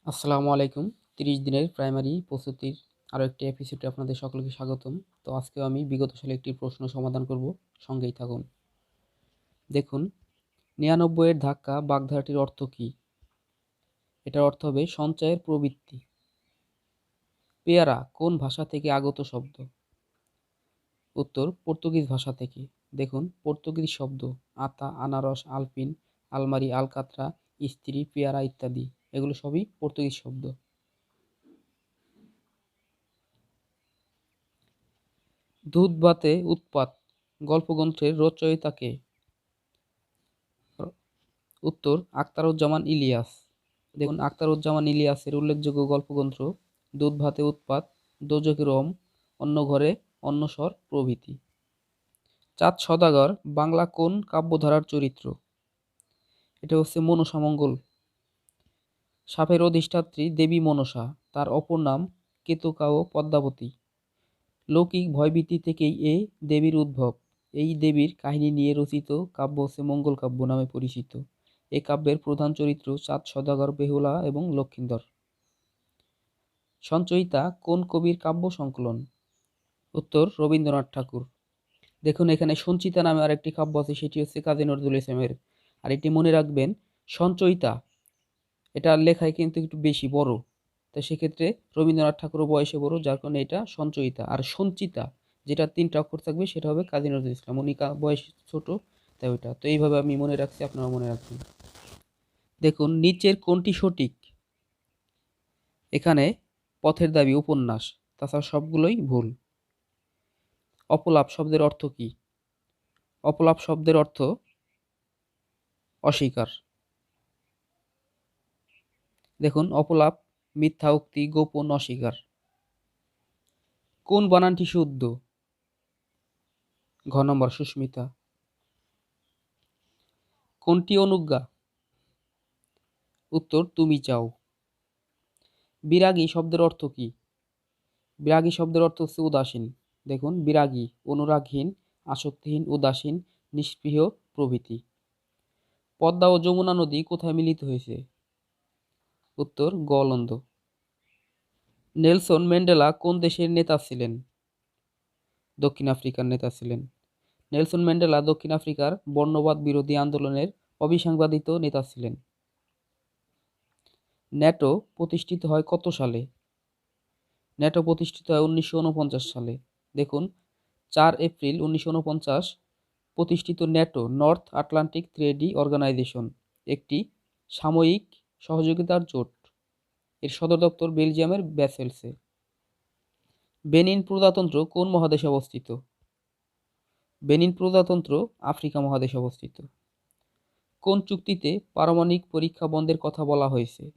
আসসালামু আলাইকুম। ৩০ দিনের প্রাইমারি প্রস্তুতির আরও একটি এপিসোডে আপনাদের সকলকে স্বাগতম। তো আজকেও আমি বিগত সালে একটি প্রশ্ন সমাধান করব, সঙ্গেই থাকুন। দেখুন, ৯৯ এর ধাক্কা বাগধারাটির অর্থ কী? এটার অর্থ হবে সঞ্চয়ের প্রবৃত্তি। পেয়ারা কোন ভাষা থেকে আগত শব্দ? উত্তর পর্তুগিজ ভাষা থেকে। দেখুন, পর্তুগিজ শব্দ আতা, আনারস, আলপিন, আলমারি, আলকাতরা, স্ত্রী, পেয়ারা ইত্যাদি এগুলো সবই পর্তুগিজ শব্দ। দুধ-ভাতে উৎপাত গল্পগ্রন্থের রচয়িতা কে? উত্তর আখতারুজ্জামান ইলিয়াস। দেখুন, আখতারুজ্জামান ইলিয়াসের উল্লেখযোগ্য গল্পগ্রন্থ দুধ-ভাতে উৎপাত, দোজখে রম, অন্য ঘরে অন্নস্বর প্রভৃতি। চাঁদ সওদাগর বাংলা কোন কাব্যধারার চরিত্র? এটা হচ্ছে মনসামঙ্গল। সাপের অধিষ্ঠাত্রী দেবী মনসা, তার অপর নাম কেতকা ও পদ্মাবতী। লৌকিক ভয়ভীতি থেকেই এ দেবীর উদ্ভব। এই দেবীর কাহিনী নিয়ে রচিত কাব্য হচ্ছে মঙ্গল কাব্য নামে পরিচিত। এ কাব্যের প্রধান চরিত্র চাঁদ সওদাগর, বেহুলা এবং লক্ষিন্দর। সঞ্চয়িতা কোন কবির কাব্য সংকলন? উত্তর রবীন্দ্রনাথ ঠাকুর। দেখুন, এখানে সঞ্চিতা নামে আরেকটি কাব্য আছে, সেটি হচ্ছে কাজী নজরুল ইসলামের। আর এটি মনে রাখবেন, সঞ্চয়িতা এটার লেখায় কিন্তু একটু বেশি বড়, তো সেক্ষেত্রে রবীন্দ্রনাথ ঠাকুরও বয়সে বড়, যার কারণে এটা সঞ্চয়িতা। আর সঞ্চিতা যেটা 3টা অক্ষর থাকবে সেটা হবে কাজী নজরুল ইসলাম, উনি বয়স ছোট, তাই ওইটা। তো এইভাবে আমি মনে রাখছি, আপনারা মনে রাখবেন। দেখুন, নিচের কোনটি সঠিক? এখানে পথের দাবি উপন্যাস, তাছাড়া সবগুলোই ভুল। অপলাপ শব্দের অর্থ কি? অপলাপ শব্দের অর্থ অস্বীকার। দেখুন, অপলাপ মিথ্যা উক্তি, গোপন, অস্বীকার। কোন বানানটি শুদ্ধ? ঘ নম্বর সুস্মিতা। কোনটি অনুজ্ঞা? উত্তর তুমি চাও। বিরাগী শব্দের অর্থ কি? বিরাগী শব্দের অর্থ হচ্ছে উদাসীন। দেখুন, বিরাগী অনুরাগহীন, আসক্তিহীন, উদাসীন, নিষ্পৃহ প্রভৃতি। পদ্মা ও যমুনা নদী কোথায় মিলিত হয়েছে? উত্তর গোয়ালন্দ। নেলসন ম্যান্ডেলা কোন দেশের নেতা ছিলেন? দক্ষিণ আফ্রিকার নেতা ছিলেন। নেলসন ম্যান্ডেলা দক্ষিণ আফ্রিকার বর্ণবাদ বিরোধী আন্দোলনের অবিসংবাদিত নেতা ছিলেন। ন্যাটো প্রতিষ্ঠিত হয় কত সালে? ন্যাটো প্রতিষ্ঠিত হয় 1949 সালে। দেখুন, 4 এপ্রিল 1949 প্রতিষ্ঠিত ন্যাটো নর্থ আটলান্টিক ট্রেডি অর্গানাইজেশন একটি সাময়িক সহযোগিতার জোট। এর সদর দপ্তর বেলজিয়ামের ব্রাসেলসে। বেনিন প্রজাতন্ত্র কোন মহাদেশে অবস্থিত? বেনিন প্রজাতন্ত্র আফ্রিকা মহাদেশে অবস্থিত। কোন চুক্তিতে পারমাণবিক পরীক্ষা বন্ধের কথা বলা হয়েছে?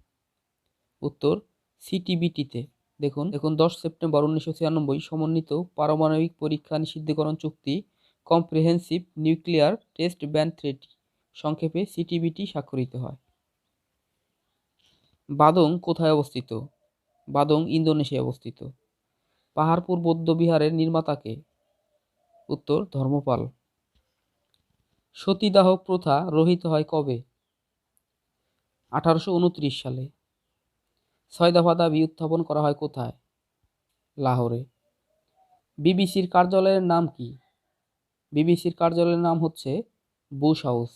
উত্তর সিটিবিটিতে। দেখুন, 10 সেপ্টেম্বর 1996 সমন্বিত পারমাণবিক পরীক্ষা নিষিদ্ধকরণ চুক্তি comprehensive nuclear test ban treaty সংক্ষেপে সিটিবিটি স্বাক্ষরিত হয়। বাদং কোথায় অবস্থিত? বাদং ইন্দোনেশিয়ায় অবস্থিত। পাহাড়পুর বৌদ্ধবিহারের নির্মাতা কে? উত্তর ধর্মপাল। সতীদাহ প্রথা রহিত হয় কবে? 1829 সালে। 6 দফা দাবি উত্থাপন করা হয় কোথায়? লাহোরে। বিবিসির কার্যালয়ের নাম কি? বিবিসির কার্যালয়ের নাম হচ্ছে বুশ হাউস।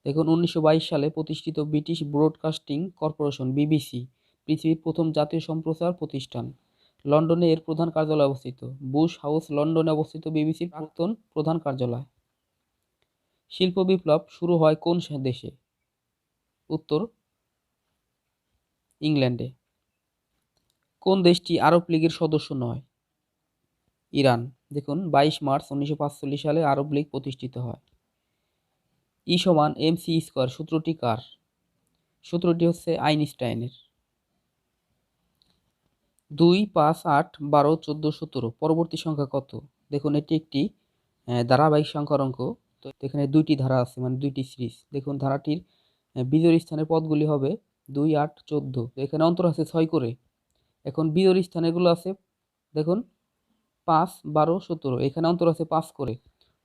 দেখুন, 1922 সালে প্রতিষ্ঠিত ব্রিটিশ ব্রডকাস্টিং কর্পোরেশন বিবিসি পৃথিবীর প্রথম জাতীয় সম্প্রচার প্রতিষ্ঠান। লন্ডনে এর প্রধান কার্যালয় অবস্থিত। বুশ হাউস লন্ডনে অবস্থিত বিবিসির প্রাক্তন প্রধান কার্যালয়। শিল্প বিপ্লব শুরু হয় কোন দেশে? উত্তর ইংল্যান্ডে। কোন দেশটি আরব লীগের সদস্য নয়? ইরান। দেখুন, 22 মার্চ 1945 সালে আরব লীগ প্রতিষ্ঠিত হয়। ই সমান এমসি স্কয়ার সূত্রটি কার? সূত্রটি হচ্ছে আইনস্টাইনের। 2, 5, 8, 12, 14, 17 পরবর্তী সংখ্যা কত? দেখুন, এটি একটি ধারাবাহিক সংখ্যার অঙ্ক। তো এখানে 2টি ধারা আছে, মানে 2টি সিরিজ। দেখুন, ধারাটির বিজোড় স্থানের পদগুলি হবে 2, 8, 14। তো এখানে অন্তর আছে 6 করে। এখন বিজোড় স্থানেরগুলো আছে, দেখুন 5, 12, 17, এখানে অন্তর আছে 5 করে।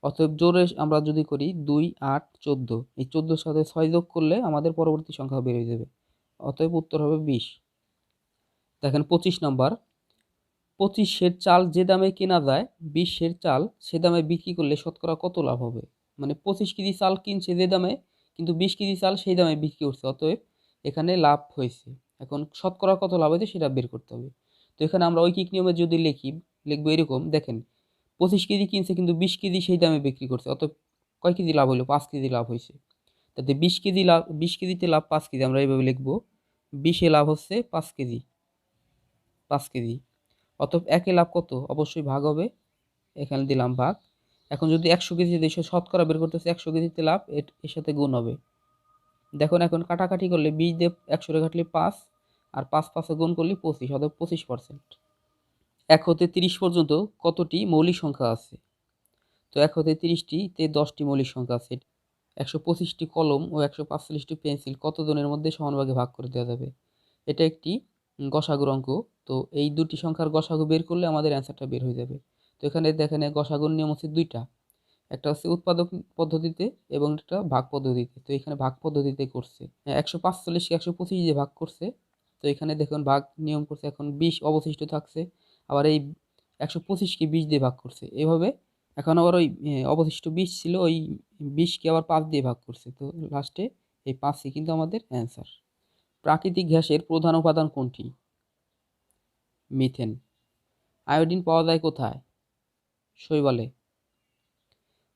অতএব জোরে আমরা যদি করি 2, 8, 14, এই 14-র সাথে 6 যোগ করলে আমাদের পরবর্তী সংখ্যা বের হয়ে যাবে। অতএব উত্তর হবে 20। দেখেন 25 নাম্বার, 25 সের চাল যে দামে কেনা যায় 20 সের চাল সে দামে বিক্রি করলে শতকরা কত লাভ হবে? মানে 25 কেজি চাল কিনছে যে দামে, কিন্তু 20 কেজি চাল সেই দামে বিক্রি করছে, অতএব এখানে লাভ হয়েছে। এখন শতকরা কত লাভ হয়েছে সেটা বের করতে হবে। তো এখানে আমরা ঐকিক নিয়মে যদি লিখবো এরকম, দেখেন 25 কেজি কিনছে কিন্তু 20 কেজি সেই দামে বিক্রি করছে, অতএব কয় কেজি লাভ হলো? 5 কেজি লাভ হয়েছে। তাতে 20 কেজি লাভ, 20 কেজিতে লাভ 5 কেজি, আমরা এইভাবে লিখবো 20-এ লাভ হচ্ছে 5 কেজি, 5 কেজি। অতএব 1-এ লাভ কত? অবশ্যই ভাগ হবে, এখানে দিলাম ভাগ। এখন যদি 100 কেজি দিয়ে শতকরা বের করতেছে, 100 কেজিতে লাভ এর সাথে গুণ হবে। দেখুন এখন কাটাকাটি করলে 20 দিয়ে 100 রে কাটলে 5, আর 5 5-এ গুণ করলে 25, অতএব 25%। 1 হতে 30 পর্যন্ত কতটি মৌলিক সংখ্যা আছে? তো 1 হতে 30টিতে 10টি মৌলিক সংখ্যা আছে। 125টি কলম ও 145টি পেন্সিল কতজনের মধ্যে সমানভাগে ভাগ করে দেওয়া যাবে? এটা একটি গসাগুর অঙ্ক। তো এই দুটি সংখ্যার গসাগু বের করলে আমাদের অ্যান্সারটা বের হয়ে যাবে। তো এখানে দেখেন গসাগুর নিয়ম হচ্ছে দুইটা, একটা হচ্ছে উৎপাদক পদ্ধতিতে এবং একটা ভাগ পদ্ধতিতে। তো এখানে ভাগ পদ্ধতিতে করছে, 145কে 125 দিয়ে ভাগ করছে। তো এখানে দেখুন ভাগ নিয়ম করছে, এখন 20 অবশিষ্ট থাকছে, আবার এই 125কে 20 দিয়ে ভাগ করছে এভাবে। এখন আবার ওই অবশিষ্ট 20 ছিল, ওই 20কে আবার 5 দিয়ে ভাগ করছে, তো লাস্টে এই 5ই কিন্তু আমাদের অ্যান্সার। প্রাকৃতিক গ্যাসের প্রধান উপাদান কোনটি? মিথেন। আয়োডিন পাওয়া যায় কোথায়? শৈবালে।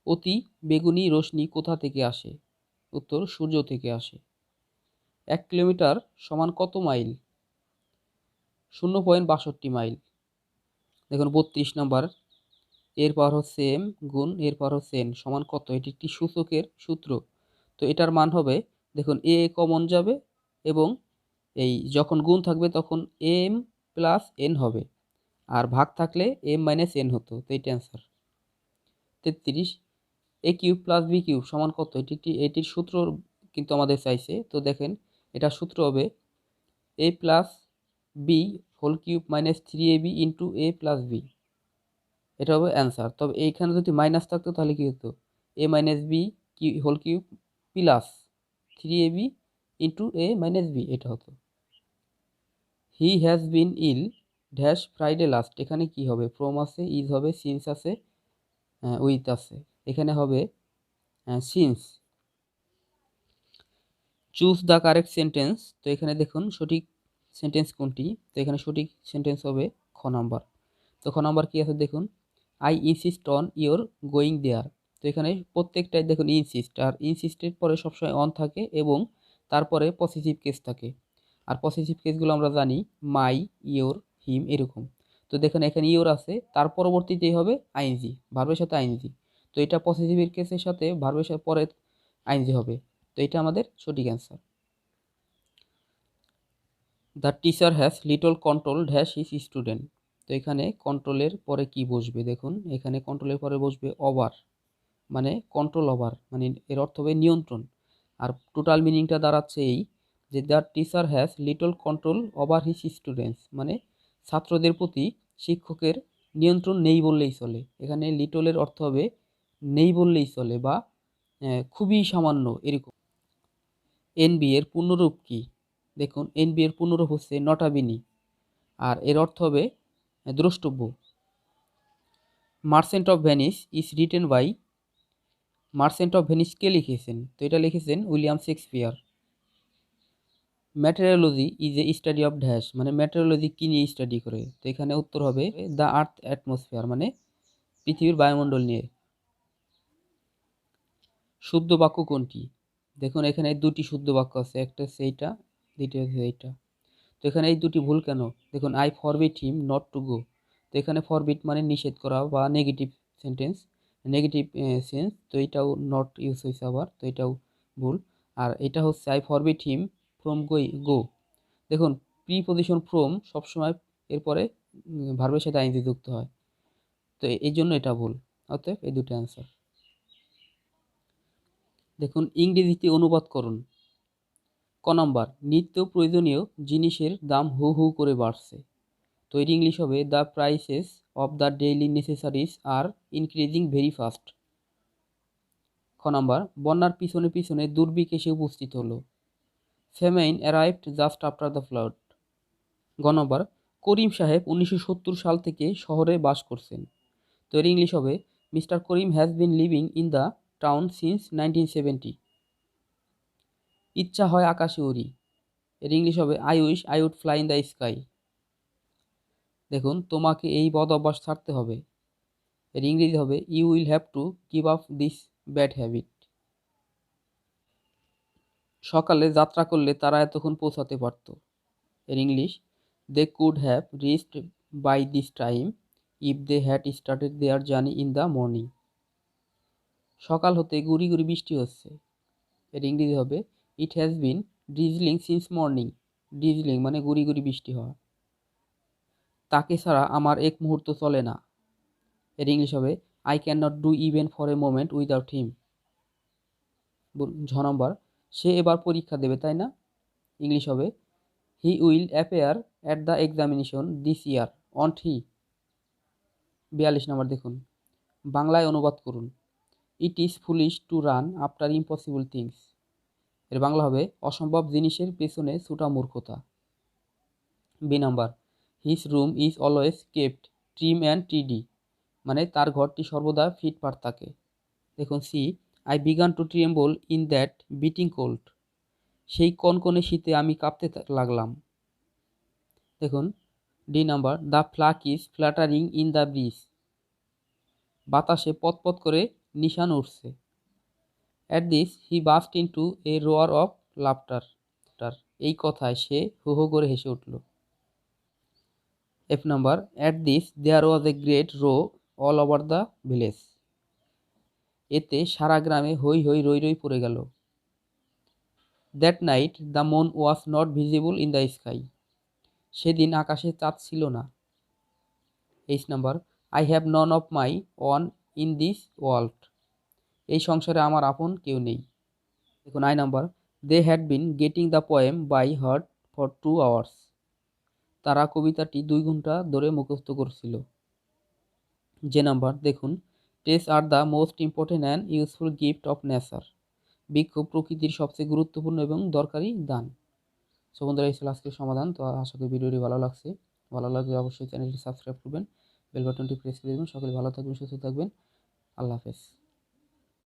অতি বেগুনি রশ্মি কোথা থেকে আসে? উত্তর সূর্য থেকে আসে। 1 কিলোমিটার সমান কত মাইল? 0.62 মাইল। দেখুন 32 নাম্বার, এর পাওয়ার হচ্ছে m গুণ এর পাওয়ার হচ্ছে n সমান কত? এটি একটি সূচকের সূত্র। তো এটার মান হবে, দেখুন a কমন যাবে এবং এই যখন গুণ থাকবে তখন m প্লাস n হবে, আর ভাগ থাকলে m মাইনাস n হতো। তো এইটা অ্যান্সার। 33, এ কিউব প্লাস বি কিউব সমান কত? এটির সূত্র কিন্তু আমাদের চাইছে। তো দেখেন এটার সূত্র হবে a plus b whole cube minus 3ab into a plus b, এটা হবে অ্যান্সার। তবে এইখানে যদি মাইনাস থাকতো তাহলে কি হতো? A minus b whole cube plus 3ab into a minus b, এটা হতো। He has been ill dash Friday last, এখানে কি হবে? ফ্রম আছে, ইজ হবে, সিন্স আছে, উইথ আছে, এখানে হবে since. Choose the correct sentence, তো এখানে দেখুন সঠিক সেন্টেন্স কোনটি? তো এখানে সঠিক সেন্টেন্স হবে খ নাম্বার। তো খ নাম্বার কি আছে দেখুন, I insist on your going there. তো এখানে প্রত্যেকটাই দেখুন ইনসিস্ট, আর ইনসিস্টের পরে সবসময় অন থাকে এবং তারপরে পসেসিভ কেস থাকে। আর পসেসিভ কেসগুলো আমরা জানি মাই, ইওর, হিম এরকম। তো দেখুন এখানে ইওর আছে, তার পরবর্তীতেই হবে আইএনজি, ভার্বের সাথে আইএনজি। তো এটা পসেসিভের কেসের সাথে ভার্বের সাথে পরে আইএনজি হবে। তো এটা আমাদের সঠিক answer. The teacher has little control dash his student. তো এখানে কন্ট্রোলের পরে কি বসবে? দেখুন এখানে কন্ট্রোলের পরে বসবে ওভার, মানে কন্ট্রোল ওভার, মানে এর অর্থ হবে নিয়ন্ত্রণ। আর টোটাল মিনিংটা দাঁড়াচ্ছে এই যে the teacher has little control over his students, মানে ছাত্রদের প্রতি শিক্ষকের নিয়ন্ত্রণ নেই বললেই চলে। এখানে লিটলের অর্থ হবে নেই বললেই চলে বা খুবই সামান্য এরকম। এনবি এর পূর্ণরূপ কি? দেখুন এনবি এর পূর্ণরূপ হচ্ছে নটাবিনি, আর এর অর্থ হবে দ্রষ্টব্য। Merchant of Venice is written by, Merchant of Venice কে লিখেছেন? তো এটা লিখেছেন William Shakespeare. Materiology is a study of dash, মানে ম্যাটেরিওলজি কি নিয়ে স্টাডি করে? তো এখানে উত্তর হবে দ্য আর্থ অ্যাটমসফিয়ার, মানে পৃথিবীর বায়ুমণ্ডল নিয়ে। শুদ্ধ বাক্য কোনটি? দেখুন এখানে দুটি শুদ্ধ বাক্য আছে, একটা হচ্ছে এইটা, দ্বিতীয় হচ্ছে এইটা। তো এখানে এই দুটি ভুল কেন? দেখুন I forbid him not to go. তো এখানে ফরবিড মানে নিষেধ করা বা নেগেটিভ সেন্টেন্স, নেগেটিভ সেন্স। তো এটাও নট ইউজ হয়েছে আবার, তো এটাও ভুল। আর এটা হচ্ছে আই ফরবিড হিম ফ্রম গো। দেখুন প্রিপজিশন ফ্রম সবসময় এরপরে ভার্বের সাথে আইনজি যুক্ত হয়, তো এই জন্য এটা ভুল। অতএব এই দুটো অ্যান্সার। দেখুন ইংরেজিতে অনুবাদ করুন। ক নাম্বার, নিত্য প্রয়োজনীয় জিনিসের দাম হু হু করে বাড়ছে। তো এর ইংলিশ হবে the prices of the daily necessaries are increasing very fast. খ নাম্বার, বন্যার পিছনে পিছনে দুর্ভিক্ষ এসে উপস্থিত হলো। Famine arrived just after the flood. গ নম্বর, করিম সাহেব 1970 সাল থেকে শহরে বাস করছেন। তো এর ইংলিশ হবে mister Karim has been living in the town since 1970। ইচ্ছা হয় আকাশে উড়ি, এর ইংলিশ হবে I wish I would fly in the sky. দেখুন, তোমাকে এই বদ অভ্যাস ছাড়তে হবে, এর ইংরেজি হবে you will have to give up this bad habit. সকালে যাত্রা করলে তারা এতক্ষণ পৌঁছাতে পারত, এর English they could have reached by this time if they had started their journey in the morning. সকাল হতে গুড়ি গুড়ি বৃষ্টি হচ্ছে, এর ইংরেজি হবে it has been drizzling since morning. Drizzling মানে গুড়ি গুড়ি বৃষ্টি হওয়া। তাকে ছাড়া আমার এক মুহূর্ত চলে না, এর ইংলিশ হবে I can not do even for a moment without him. ঝ নম্বর, সে এবার পরীক্ষা দেবে তাই না, ইংলিশ হবে he will appear at the examination this year won't he. 42 number দেখুন, বাংলায় অনুবাদ করুন। It is foolish to run after impossible things. এর বাংলা হবে অসম্ভব জিনিসের পেছনে ছুটা মূর্খতা। B number, his room is always kept trim and tidy, মানে তার ঘরটি সর্বদা ফিটফাট থাকে। দেখুন C, I began to tremble in that biting cold, সেই কনকনে শীতে আমি কাঁপতে লাগলাম। দেখুন D number, the flag is fluttering in the bridge, বাতাসে পতপত করে নিশান উঠছে। At this he burst into a roar of laughter, এই কথায় সে হো হো করে হেসে উঠল। F number, at this there was a great row all over the village, এতে সারা গ্রামে হই হই রই রই পড়ে গেল। That night the moon was not visible in the sky, সেদিন আকাশে চাঁদ ছিল না। H number, I have none of my own in this world, এই সংসারে আমার আপন কেউ নেই। দেখুন I number, they had been getting the poem by heart for 2 hours, তারা কবিতাটি 2 ঘন্টা ধরে মুখস্থ করছিল। যে নাম্বার, দেখুন trace are the most important and useful gift of nature, বৃক্ষ প্রকৃতির সবচেয়ে গুরুত্বপূর্ণ এবং দরকারি দান। সো বন্ধুরা, এই ছিল আজকের সমাধান। তো আশা করি ভিডিওটি ভালো লাগছে, ভালো লাগলে অবশ্যই চ্যানেলটি সাবস্ক্রাইব করবেন, বেল বাটনটি প্রেস করে দেবেন। সকলে ভালো থাকবেন, সুস্থ থাকবেন, আল্লাহ হাফেজ।